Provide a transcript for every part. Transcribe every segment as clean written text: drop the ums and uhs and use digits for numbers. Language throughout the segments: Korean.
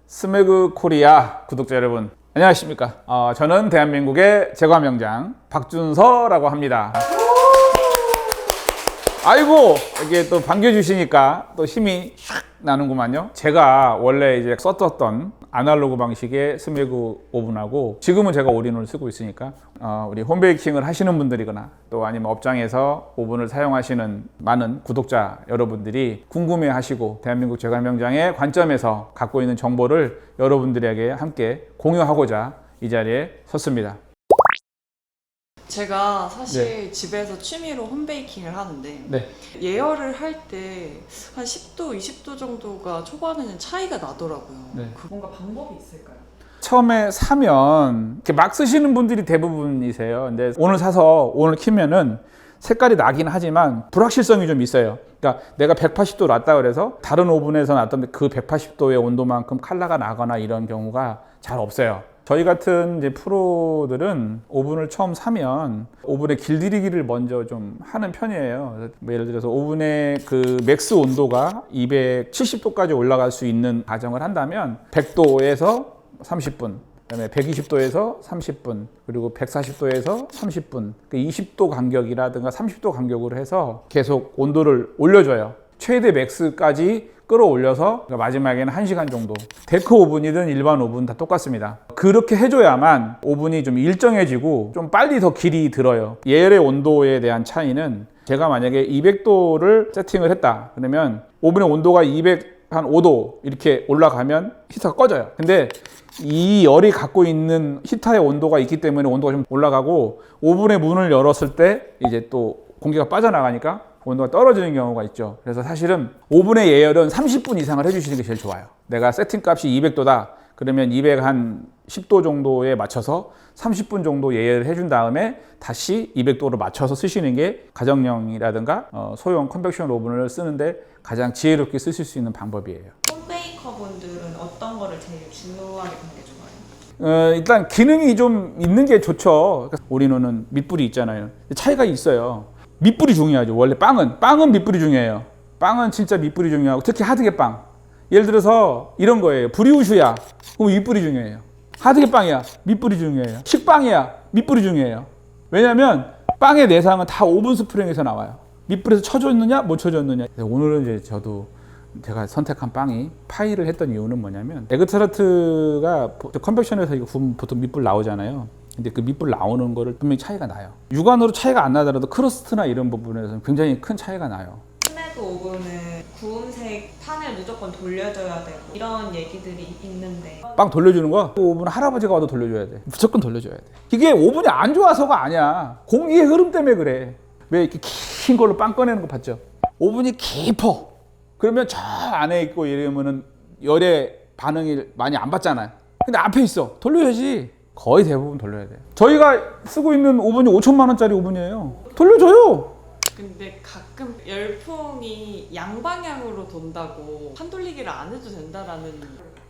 스메그 코리아 구독자 여러분 안녕하십니까. 저는 대한민국의 제과 명장 박준서라고 합니다. 아이고 이게 또 반겨주시니까 또 힘이 샥 나는구만요. 제가 원래 이제 썼었던 아날로그 방식의 스메그 오븐하고 지금은 제가 올인원을 쓰고 있으니까 우리 홈베이킹을 하시는 분들이거나 또 아니면 업장에서 오븐을 사용하시는 많은 구독자 여러분들이 궁금해 하시고 대한민국 제과 명장의 관점에서 갖고 있는 정보를 여러분들에게 함께 공유하고자 이 자리에 섰습니다. 제가 사실 집에서 취미로 홈베이킹을 하는데 네. 예열을 할 때 한 10도, 20도 정도가 초반에는 차이가 나더라고요. 네. 뭔가 방법이 있을까요? 처음에 사면 이렇게 막 쓰시는 분들이 대부분이세요. 근데 오늘 사서 오늘 키면은 색깔이 나긴 하지만 불확실성이 좀 있어요. 그러니까 내가 180도 놨다 그래서 다른 오븐에서 놨던 그 180도의 온도만큼 컬러가 나거나 이런 경우가 잘 없어요. 저희 같은 이제 프로들은 오븐을 처음 사면 오븐의 길들이기를 먼저 좀 하는 편이에요. 예를 들어서 오븐의 그 맥스 온도가 270도까지 올라갈 수 있는 가정을 한다면 100도에서 30분, 그다음에 120도에서 30분, 그리고 140도에서 30분, 20도 간격이라든가 30도 간격으로 해서 계속 온도를 올려줘요. 최대 맥스까지 끌어올려서 마지막에는 1시간 정도. 데크 오븐이든 일반 오븐 다 똑같습니다. 그렇게 해줘야만 오븐이 좀 일정해지고 좀 빨리 더 길이 들어요. 예열의 온도에 대한 차이는 제가 만약에 200도를 세팅을 했다 그러면 오븐의 온도가 205도 이렇게 올라가면 히터가 꺼져요. 근데 이 열이 갖고 있는 히터의 온도가 있기 때문에 온도가 좀 올라가고 오븐의 문을 열었을 때 이제 또 공기가 빠져나가니까 온도가 떨어지는 경우가 있죠. 그래서 사실은 오븐의 예열은 30분 이상을 해주시는 게 제일 좋아요. 내가 세팅 값이 200도다 그러면 210도 정도에 맞춰서 30분 정도 예열을 해준 다음에 다시 200도로 맞춰서 쓰시는 게 가정용이라든가 소형 컨벡션 오븐을 쓰는데 가장 지혜롭게 쓰실 수 있는 방법이에요. 홈베이커분들은 어떤 거를 제일 중요하게 보는 게 좋아요? 일단 기능이 좀 있는 게 좋죠. 올인원은 밑불이 있잖아요. 차이가 있어요. 밑불이 중요하죠. 원래 빵은 밑불이 중요해요. 빵은 진짜 밑불이 중요하고 특히 하드게 빵. 예를 들어서 이런 거예요. 브리오슈야. 그럼 밑불이 중요해요. 하드게 빵이야. 밑불이 중요해요. 식빵이야. 밑불이 중요해요. 왜냐면 빵의 내상은 다 오븐 스프링에서 나와요. 밑불에서 쳐줬느냐 못 쳐줬느냐. 오늘은 이제 제가 선택한 빵이 파이를 했던 이유는 뭐냐면 에그타르트가 컨벡션에서 이거 보통 밑불 나오잖아요. 근데 그 밑불 나오는 거를 분명히 차이가 나요. 육안으로 차이가 안 나더라도 크러스트나 이런 부분에서는 굉장히 큰 차이가 나요. 스메그 오븐은 구운색 판을 무조건 돌려줘야 되고 이런 얘기들이 있는데 빵 돌려주는 거 오븐 할아버지가 와도 돌려줘야 돼. 무조건 돌려줘야 돼. 이게 오븐이 안 좋아서가 아니야. 공기의 흐름 때문에 그래. 왜 이렇게 긴 걸로 빵 꺼내는 거 봤죠? 오븐이 깊어. 그러면 저 안에 있고 이러면은 열의 반응이 많이 안 받잖아요. 근데 앞에 있어. 돌려야지. 거의 대부분 돌려야 돼요. 저희가 쓰고 있는 오븐이 5천만 원짜리 오븐이에요. 돌려줘요. 근데 가끔 열풍이 양방향으로 돈다고 판 돌리기를 안 해도 된다라는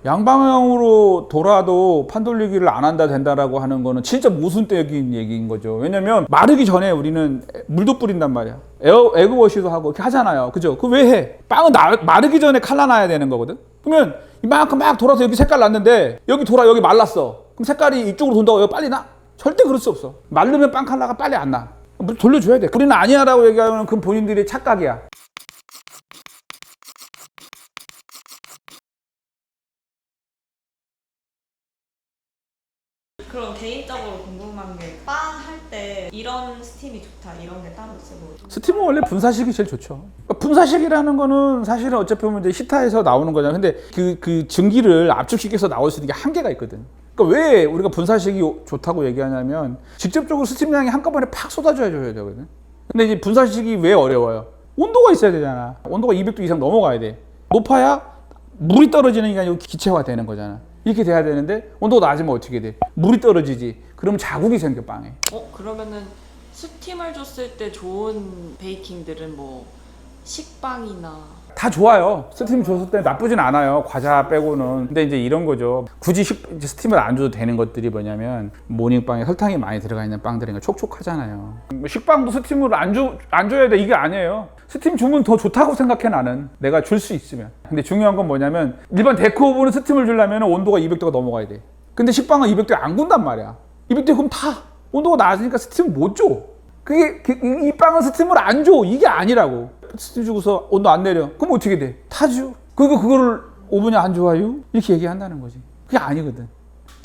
양방향으로 돌아도 판 돌리기를 안 한다 된다라고 하는 거는 진짜 모순적인 얘기인 거죠. 왜냐면 마르기 전에 우리는 물도 뿌린단 말이야. 에그워시도 하고 이렇게 하잖아요. 그죠? 그 왜 해? 빵은 마르기 전에 칼라놔야 되는 거거든? 그러면 이만큼 막 돌아서 여기 색깔 났는데 여기 말랐어. 그럼 색깔이 이쪽으로 돈다고 여기 빨리 나? 절대 그럴 수 없어. 마르면 빵 칼라가 빨리 안 나. 돌려줘야 돼. 우리는 아니야라고 얘기하면 그건 본인들의 착각이야. 그럼 개인적으로 궁금한 게 빵 할 때 이런 스팀이 좋다 이런 게 따로 있어요? 스팀은 원래 분사식이 제일 좋죠. 그러니까 분사식이라는 거는 사실은 어차피 보면 이제 히터에서 나오는 거잖아요. 근데 그 증기를 압축시켜서 나올 수 있는 게 한계가 있거든. 그러니까 왜 우리가 분사식이 좋다고 얘기하냐면 직접적으로 스팀량이 한꺼번에 팍 쏟아져야 되거든. 근데 이제 분사식이 왜 어려워요? 온도가 있어야 되잖아. 온도가 200도 이상 넘어가야 돼. 높아야 물이 떨어지는 게 아니고 기체화가 되는 거잖아. 이렇게 돼야 되는데 온도가 낮으면 어떻게 돼? 물이 떨어지지. 그럼 자국이 생겨 빵에. 그러면은 스팀을 줬을 때 좋은 베이킹들은 뭐 식빵이나 다 좋아요. 스팀 줬을 때 나쁘진 않아요. 과자 빼고는. 근데 이제 이런 거죠. 굳이 이제 스팀을 안 줘도 되는 것들이 뭐냐면 모닝빵에 설탕이 많이 들어가 있는 빵들이니까 촉촉하잖아요. 식빵도 스팀을 안 줘야 돼 이게 아니에요. 스팀 주면 더 좋다고 생각해 나는. 내가 줄 수 있으면. 근데 중요한 건 뭐냐면 일반 데크 오븐은 스팀을 주려면 온도가 200도가 넘어가야 돼. 근데 식빵은 200도에 안 군단 말이야. 200도에 그럼 다 온도가 낮으니까 스팀 못 줘. 그게 이 빵은 스팀을 안 줘. 이게 아니라고. 스팀 주고서 온도 안 내려. 그럼 어떻게 돼? 타죠. 그거를 오븐이 안 좋아요? 이렇게 얘기한다는 거지. 그게 아니거든.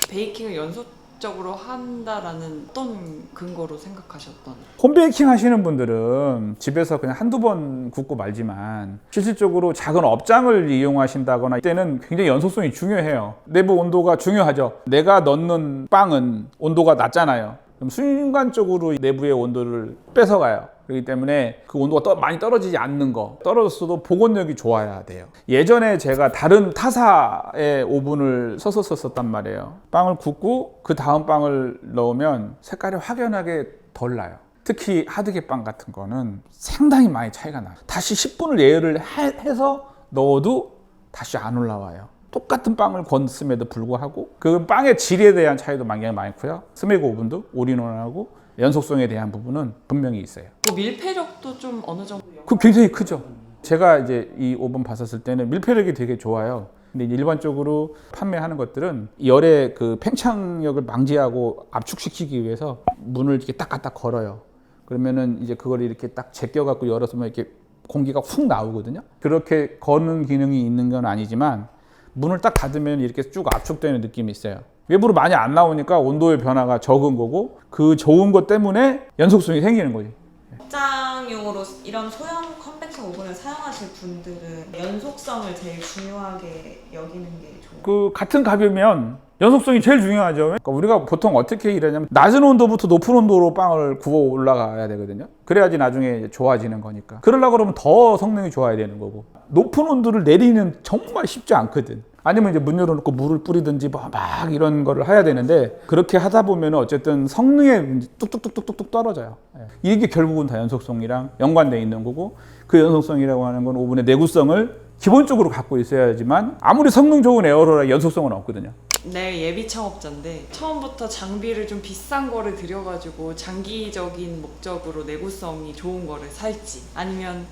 베이킹을 연속적으로 한다라는 어떤 근거로 생각하셨던? 홈베이킹 하시는 분들은 집에서 그냥 한두 번 굽고 말지만 실질적으로 작은 업장을 이용하신다거나 이때는 굉장히 연속성이 중요해요. 내부 온도가 중요하죠. 내가 넣는 빵은 온도가 낮잖아요. 그럼 순간적으로 내부의 온도를 뺏어가요. 그렇기 때문에 그 온도가 많이 떨어지지 않는 거, 떨어졌어도 복원력이 좋아야 돼요. 예전에 제가 다른 타사의 오븐을 써서 썼단 말이에요. 빵을 굽고 그 다음 빵을 넣으면 색깔이 확연하게 덜 나요. 특히 하드게 빵 같은 거는 상당히 많이 차이가 나요. 다시 10분을 예열을 해서 넣어도 다시 안 올라와요. 똑같은 빵을 건었음에도 불구하고 그 빵의 질에 대한 차이도 굉장히 많고요. 스메그 오븐도 올인원하고 연속성에 대한 부분은 분명히 있어요. 뭐 밀폐력도 좀 어느 정도? 그 굉장히 크죠. 제가 이제 이 오븐 봤었을 때는 밀폐력이 되게 좋아요. 근데 일반적으로 판매하는 것들은 열의 그 팽창력을 방지하고 압축시키기 위해서 문을 이렇게 딱 갖다 걸어요. 그러면은 이제 그걸 이렇게 딱 제껴갖고 열었으면 이렇게 공기가 훅 나오거든요. 그렇게 거는 기능이 있는 건 아니지만 문을 딱 닫으면 이렇게 쭉 압축되는 느낌이 있어요. 외부로 많이 안 나오니까 온도의 변화가 적은 거고 그 좋은 것 때문에 연속성이 생기는 거지. 직장용으로 이런 소형 컨벡션 오븐을 사용하실 분들은 연속성을 제일 중요하게 여기는 게 좋아요. 그 같은 값이면 연속성이 제일 중요하죠. 그러니까 우리가 보통 어떻게 일하냐면 낮은 온도부터 높은 온도로 빵을 구워 올라가야 되거든요. 그래야지 나중에 좋아지는 거니까. 그러려고 그러면 더 성능이 좋아야 되는 거고. 높은 온도를 내리는 정말 쉽지 않거든. 아니면 이제 문 열어놓고 물을 뿌리든지 막 이런 거를 해야 되는데 그렇게 하다 보면 어쨌든 성능에 뚝뚝뚝뚝뚝 떨어져요. 이게 결국은 다 연속성이랑 연관되어 있는 거고 그 연속성이라고 하는 건 오븐의 내구성을 기본적으로 갖고 있어야지만 아무리 성능 좋은 에어로라 연속성은 없거든요. 네, 예비 창업자인데 처음부터 장비를 좀 비싼 거를 들여가지고 장기적인 목적으로 내구성이 좋은 거를 살지 아니면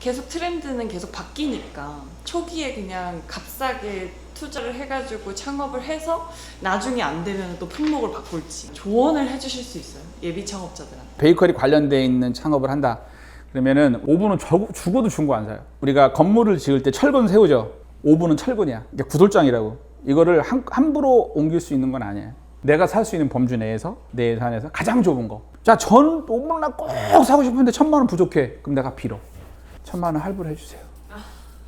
계속 트렌드는 계속 바뀌니까 초기에 그냥 값싸게 투자를 해가지고 창업을 해서 나중에 안 되면 또 품목을 바꿀지 조언을 해주실 수 있어요? 예비 창업자들한테. 베이커리 관련돼 있는 창업을 한다. 그러면은 오븐은 죽어도 중고 안 사요. 우리가 건물을 지을 때 철근 세우죠. 오븐은 철근이야. 이게 구돌장이라고. 이거를 함부로 옮길 수 있는 건 아니에요. 내가 살 수 있는 범주 내에서 내 예산에서 가장 좁은 거. 자, 전 오븐 나 꼭 사고 싶은데 1,000만 원 부족해. 그럼 내가 빌어. 1,000만 원 할부를 해주세요.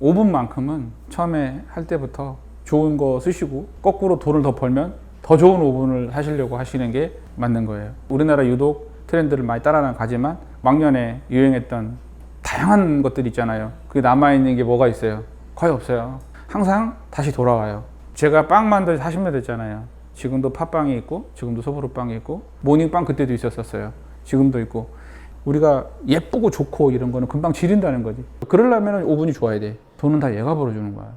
오븐만큼은 처음에 할 때부터 좋은 거 쓰시고 거꾸로 돈을 더 벌면 더 좋은 오븐을 하시려고 하시는 게 맞는 거예요. 우리나라 유독 트렌드를 많이 따라가지만 왕년에 유행했던 다양한 것들이 있잖아요. 그게 남아있는 게 뭐가 있어요? 거의 없어요. 항상 다시 돌아와요. 제가 빵 만들 40년 됐잖아요. 지금도 팥빵이 있고 지금도 소보루빵이 있고 모닝빵 그때도 있었어요. 지금도 있고 우리가 예쁘고 좋고 이런 거는 금방 지린다는 거지. 그러려면 오븐이 좋아야 돼. 돈은 다 얘가 벌어주는 거야.